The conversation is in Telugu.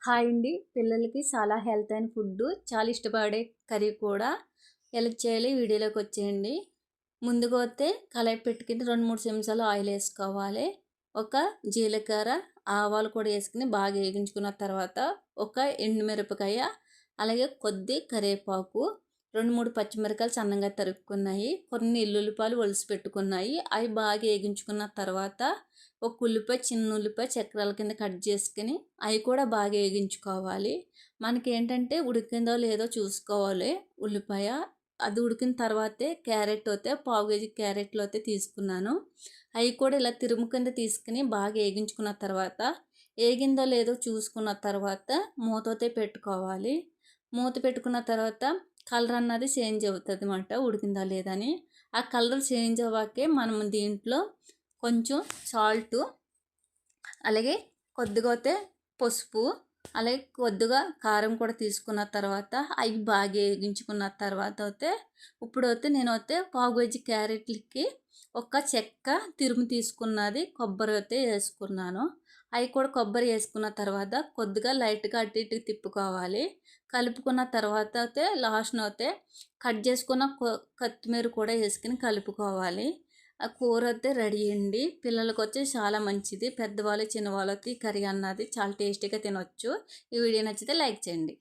హాయ్ అండి. పిల్లలకి చాలా హెల్త్ అయిన ఫుడ్ చాలా ఇష్టపడే కర్రీ కూడా ఎలా చేయాలి వీడియోలోకి వచ్చేయండి. ముందుగా వస్తే కళాయి పెట్టుకుని 2-3 చెంచాలు ఆయిల్ వేసుకోవాలి. ఒక జీలకర్ర, ఆవాలు కూడా వేసుకుని బాగా వేగించుకున్న తర్వాత ఒక ఎండుమిరపకాయ, అలాగే కొద్ది కరివేపాకు, 2-3 పచ్చిమిరపకాయలు సన్నగా తరుక్కున్నాయి, కొన్ని ఎల్లుల్లిపాయలు ఒలిసి పెట్టుకున్నాయి. అవి బాగా వేగించుకున్న తర్వాత ఒక ఉల్లిపాయ, చిన్న ఉల్లిపాయ చక్రాల కింద కట్ చేసుకుని అవి కూడా బాగా వేగించుకోవాలి. మనకి ఏంటంటే ఉడికిందో లేదో చూసుకోవాలి. ఉల్లిపాయ అది ఉడికిన తర్వాతే క్యారెట్ అయితే పావు కేజీ క్యారెట్లు అయితే తీసుకున్నాను. అవి కూడా ఇలా తిరుము కింద తీసుకుని బాగా వేగించుకున్న తర్వాత వేగిందో లేదో చూసుకున్న తర్వాత మూతతో పెట్టుకోవాలి. మూత పెట్టుకున్న తర్వాత కలర్ అన్నది చేంజ్ అవుతుంది అన్నమాట, ఉడికిందా లేదని. ఆ కలర్ చేంజ్ అవ్వాకే మనం దీంట్లో కొంచెం సాల్టు, అలాగే కొద్దిగా అయితే పసుపు, అలాగే కొద్దిగా కారం కూడా తీసుకున్న తర్వాత అవి బాగా వేగించుకున్న తర్వాత అయితే ఇప్పుడైతే నేనైతే పావు కేజీ క్యారెట్లకి ఒక చెక్క తిరుము తీసుకున్నది కొబ్బరి అయితే వేసుకున్నాను. అవి కూడా కొబ్బరి వేసుకున్న తర్వాత కొద్దిగా లైట్గా అటు ఇటు తిప్పుకోవాలి. కలుపుకున్న తర్వాత అయితే లాస్ట్న అయితే కట్ చేసుకున్న కొత్తిమీర కూడా వేసుకుని కలుపుకోవాలి. ఆ కూర అయితే రెడీ అండి. పిల్లలకి వచ్చి చాలా మంచిది. పెద్దవాళ్ళు చిన్నవాళ్ళకి కర్రీ అన్నది చాలా టేస్టీగా తినొచ్చు. ఈ వీడియో నచ్చితే లైక్ చేయండి.